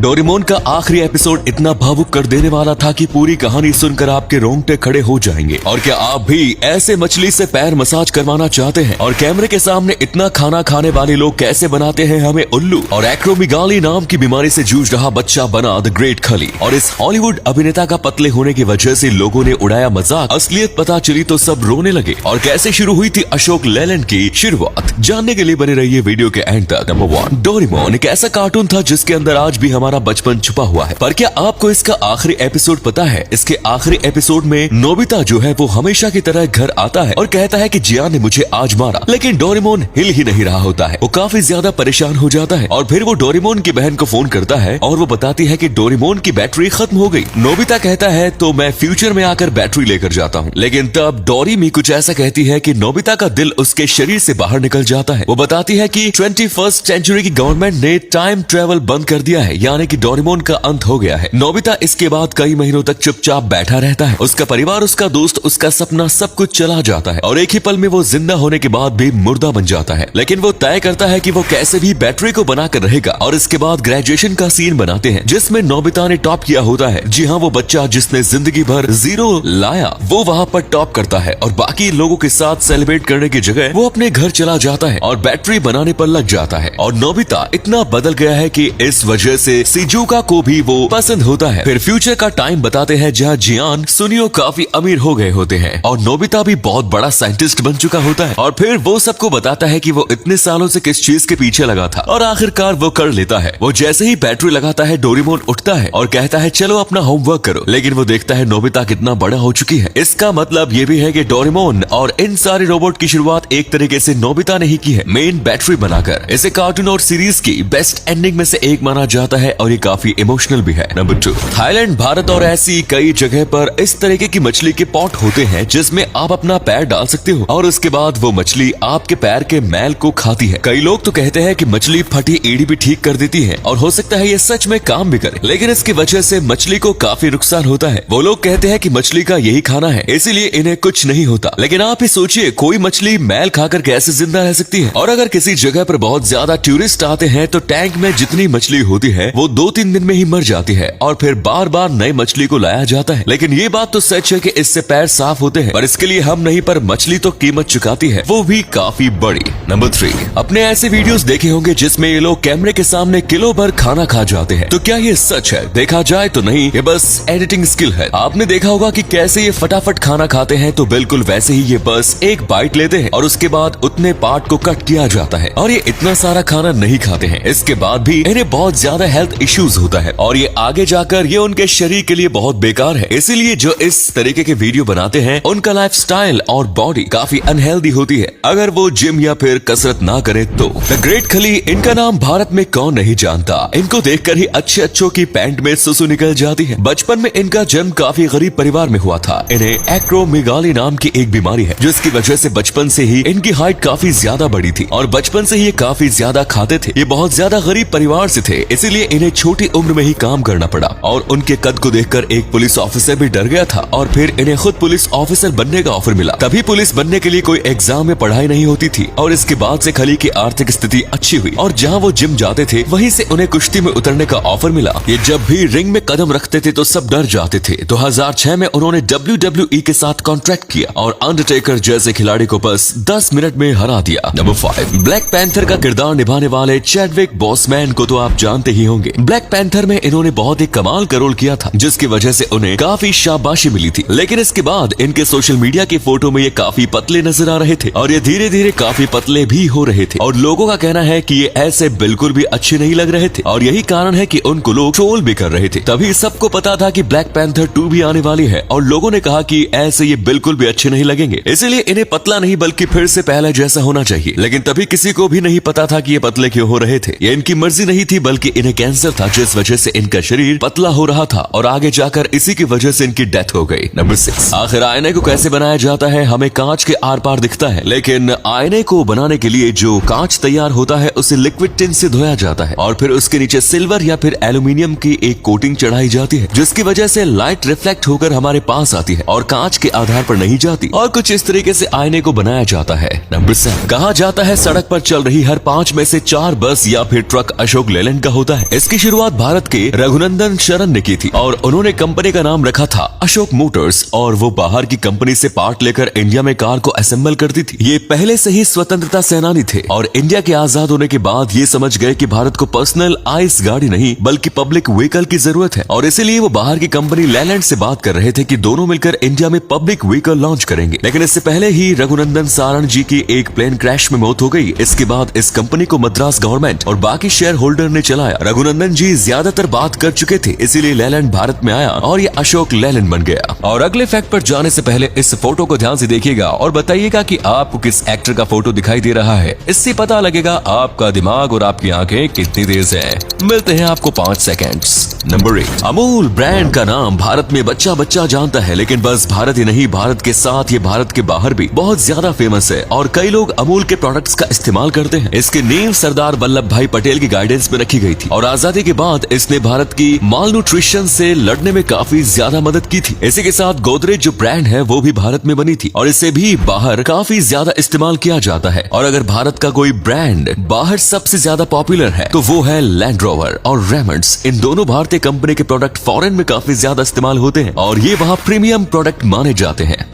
Doraemon का आखिरी episode इतना भावुक कर देने वाला था कि पूरी कहानी सुनकर आपके रोंगटे खड़े हो जाएंगे। और क्या आप भी ऐसे मछली से पैर मसाज करवाना चाहते हैं? और कैमरे के सामने इतना खाना खाने वाले लोग कैसे बनाते हैं हमें उल्लू? और एक्रोमेगाली नाम की बीमारी से जूझ रहा बच्चा बना द ग्रेट खली। और इस हॉलीवुड अभिनेता का पतले होने की वजह से लोगों ने उड़ाया मजाक, असलियत पता चली तो सब रोने लगे। और कैसे शुरू हुई थी अशोक लेलैंड की शुरुआत, जानने के लिए बने रहिए वीडियो के एंड तक। नंबर 1, डोरेमोन एक ऐसा कार्टून था जिसके अंदर आज भी हमारा बचपन छुपा हुआ है। पर क्या आपको इसका आखिरी एपिसोड पता है? इसके आखिरी एपिसोड में नोबिता जो है वो हमेशा की तरह घर आता है और कहता है कि जियान ने मुझे आज मारा, लेकिन डोरेमोन हिल ही नहीं रहा होता है। वो काफी ज्यादा परेशान हो जाता है और फिर वो डोरेमोन की बहन को फोन करता है और वो बताती है कि डोरेमोन की बैटरी खत्म हो गई। नोबिता कहता है तो मैं फ्यूचर में आकर बैटरी लेकर जाता हूँ, लेकिन तब डोरेमी कुछ ऐसा कहती है कि नोबिता का दिल उसके शरीर से बाहर निकल जाता है। वो बताती है कि 21st सेंचुरी की गवर्नमेंट ने टाइम ट्रेवल बंद कर दिया है, यानी कि डोरेमोन का अंत हो गया है। नोबिता इसके बाद कई महीनों तक चुपचाप बैठा रहता है। उसका परिवार, उसका दोस्त, उसका सपना, सब कुछ चला जाता है और एक ही पल में वो जिंदा होने के बाद भी मुर्दा बन जाता है। लेकिन वो तय करता है कि वो कैसे भी बैटरी को बनाकर रहेगा। और इसके बाद ग्रेजुएशन का सीन बनाते हैं जिसमें नोबिता ने टॉप किया होता है। जी हाँ, वो बच्चा जिसने जिंदगी भर 0 लाया वो वहाँ पर टॉप करता है और बाकी लोगों के साथ सेलिब्रेट करने की जगह वो अपने घर चला जाता है और बैटरी बनाने पर लग जाता है। और नोबिता इतना बदल गया है कि इस वजह से शिजुका को भी वो पसंद होता है। फिर फ्यूचर का टाइम बताते हैं जहाँ जियान सुनियो काफी अमीर हो गए होते हैं और नोबिता भी बहुत बड़ा साइंटिस्ट बन चुका होता है। और फिर वो सबको बताता है कि वो इतने सालों से किस चीज के पीछे लगा था और आखिरकार वो कर लेता है। वो जैसे ही बैटरी लगाता है डोरेमोन उठता है और कहता है चलो अपना होमवर्क करो, लेकिन वो देखता है नोबिता कितना बड़ा हो चुकी है। इसका मतलब ये भी है कि डोरेमोन और इन सारे रोबोट की शुरुआत एक तरीके से नोबिता ने ही की है, मेन बैटरी बनाकर। इसे कार्टून और सीरीज की बेस्ट एंडिंग में से एक माना जाता है और ये काफी इमोशनल भी है। नंबर 2, थाईलैंड, भारत और ऐसी कई जगह पर इस तरीके की मछली के पॉट होते हैं जिसमें आप अपना पैर डाल सकते हो और उसके बाद वो मछली आपके पैर के मैल को खाती है। कई लोग तो कहते हैं कि मछली फटी एड़ी भी ठीक कर देती है और हो सकता है ये सच में काम भी करे, लेकिन इसकी वजह से मछली को काफी नुकसान होता है। वो लोग कहते हैं कि मछली का यही खाना है, इसीलिए इन्हें कुछ नहीं होता। लेकिन आप ही सोचिए, कोई मछली मैल खाकर कैसे जिंदा रह सकती है? और अगर किसी जगह पर बहुत ज्यादा टूरिस्ट आते हैं तो टैंक में जितनी मछली होती है वो 2-3 दिन में ही मर जाती है और फिर बार बार नई मछली को लाया जाता है। लेकिन ये बात तो सच है कि इससे पैर साफ होते हैं, पर इसके लिए हम नहीं, पर मछली तो कीमत चुकाती है, वो भी काफी बड़ी। नंबर 3, अपने ऐसे वीडियोस देखे होंगे जिसमें ये लोग कैमरे के सामने किलो भर खाना खा जाते हैं। तो क्या ये सच है? देखा जाए तो नहीं, ये बस एडिटिंग स्किल है। आपने देखा होगा कि कैसे ये फटाफट खाना खाते हैं, तो बिल्कुल वैसे ही ये बस एक बाइट लेते हैं और उसके बाद उतने पार्ट को कट किया जाता है और ये इतना सारा खाना नहीं खाते हैं। इसके बाद भी इन्हें बहुत ज्यादा हेल्थ इश्यूज होता है और ये आगे जाकर ये उनके शरीर के लिए बहुत बेकार है। इसीलिए जो इस तरीके के वीडियो बनाते हैं उनका लाइफस्टाइल और बॉडी काफी अनहेल्दी होती है अगर वो जिम या फिर कसरत ना करे तो। द ग्रेट खली, इनका नाम भारत में कौन नहीं जानता। इनको देखकर ही अच्छे अच्छों की पैंट में सुसु निकल जाती है। बचपन में इनका जन्म काफी गरीब परिवार में हुआ था। इन्हें एक्रोमेगाली नाम की एक बीमारी है जिसकी वजह से बचपन से ही इनकी हाइट काफी ज्यादा बड़ी थी और बचपन से ही ये काफी ज्यादा खाते थे। ये बहुत ज्यादा गरीब परिवार से थे, इसीलिए इन्हें छोटी उम्र में ही काम करना पड़ा और उनके कद को देखकर एक पुलिस ऑफिसर भी डर गया था और फिर इन्हें खुद पुलिस ऑफिसर बनने का ऑफर मिला। तभी पुलिस बनने के लिए कोई एग्जाम में पढ़ाई नहीं होती थी और इसके बाद से खली की आर्थिक स्थिति अच्छी हुई और जहाँ वो जिम जाते थे वहीं से उन्हें कुश्ती में उतरने का ऑफर मिला। ये जब भी रिंग में कदम रखते थे तो सब डर जाते थे। 2006 में उन्होंने WWE के साथ कॉन्ट्रैक्ट किया और अंडरटेकर जैसे खिलाड़ी को बस 10 मिनट में हरा दिया। नंबर 5, ब्लैक पैंथर का किरदार निभाने वाले चैडविक बॉसमैन को तो आप जानते ही होंगे। ब्लैक पैंथर में इन्होंने बहुत ही कमाल का रोल किया था जिसकी वजह से उन्हें काफी शाबाशी मिली थी। लेकिन इसके बाद इनके सोशल मीडिया की फोटो में ये काफी पतले नजर आ रहे थे और ये धीरे धीरे काफी पतले भी हो रहे थे और लोगों का कहना है कि ये ऐसे बिल्कुल भी अच्छे नहीं लग रहे थे और यही कारण है कि उनको लोग ट्रोल भी कर रहे थे। तभी सबको पता था कि ब्लैक पैंथर 2 भी आने वाली है और लोगों ने कहा कि ऐसे ये बिल्कुल भी अच्छे नहीं लगेंगे, इसलिए इन्हें पतला नहीं बल्कि फिर से पहले जैसा होना चाहिए। लेकिन तभी किसी को भी नहीं पता था कि ये पतले क्यों हो रहे थे। ये इनकी मर्जी नहीं थी बल्कि इन्हें कैंसर था जिस वजह से इनका शरीर पतला हो रहा था और आगे जाकर इसी की वजह से इनकी डेथ हो गई। नंबर 6, आखिर आईने को कैसे बनाया जाता है? हमें कांच के आर पार दिखता है, लेकिन आईने को बनाने के लिए जो कांच तैयार होता है उसे लिक्विड टिन से धोया जाता है और फिर उसके नीचे सिल्वर या फिर एल्यूमिनियम की एक कोटिंग चढ़ाई जाती है जिसकी वजह से लाइट रिफ्लेक्ट होकर हमारे पास आती है और कांच के आधार पर नहीं जाती और कुछ इस तरीके से आईने को बनाया जाता है। नंबर 7, कहा जाता है सड़क पर चल रही हर 5 में से 4 बस या फिर ट्रक अशोक लेलैंड का होता है। इसके इसकी शुरुआत भारत के रघुनंदन शरण ने की थी और उन्होंने कंपनी का नाम रखा था अशोक मोटर्स और वो बाहर की कंपनी से पार्ट लेकर इंडिया में कार को असेंबल करती थी। ये पहले से ही स्वतंत्रता सेनानी थे और इंडिया के आजाद होने के बाद ये समझ गए कि भारत को पर्सनल आइस गाड़ी नहीं बल्कि पब्लिक व्हीकल की जरूरत है और इसीलिए वो बाहर की कंपनी लेलैंड से बात कर रहे थे कि दोनों मिलकर इंडिया में पब्लिक व्हीकल लॉन्च करेंगे। लेकिन इससे पहले ही रघुनंदन सारण जी की एक प्लेन क्रैश में मौत हो गई। इसके बाद इस कंपनी को मद्रास गवर्नमेंट और बाकी शेयर होल्डर ने चलाया। रघुनंदन जी ज्यादातर बात कर चुके थे, इसीलिए लेलैंड भारत में आया और ये अशोक लेलैंड बन गया। और अगले फैक्ट पर जाने से पहले इस फोटो को ध्यान से देखिएगा और बताइएगा कि आपको किस एक्टर का फोटो दिखाई दे रहा है। इससे पता लगेगा आपका दिमाग और आपकी आंखें कितनी तेज है। मिलते हैं आपको 5 सेकंड्स। नंबर 8, अमूल ब्रांड का नाम भारत में बच्चा बच्चा जानता है, लेकिन बस भारत ही नहीं, भारत के साथ ये भारत के बाहर भी बहुत ज्यादा फेमस है और कई लोग अमूल के प्रोडक्ट्स का इस्तेमाल करते हैं। इसकी नींव सरदार वल्लभ भाई पटेल की गाइडेंस में रखी गई थी और आजादी के बाद इसने भारत की माल न्यूट्रिशन से लड़ने में काफी ज्यादा मदद की थी। इसी के साथ गोदरेज जो ब्रांड है वो भी भारत में बनी थी और इसे भी बाहर काफी ज्यादा इस्तेमाल किया जाता है। और अगर भारत का कोई ब्रांड बाहर सबसे ज्यादा पॉपुलर है तो वो है लैंड रोवर और रेमंड्स। इन दोनों भारतीय कंपनी के प्रोडक्ट फॉरेन में काफी ज्यादा इस्तेमाल होते हैं और ये वहाँ प्रीमियम प्रोडक्ट माने जाते हैं।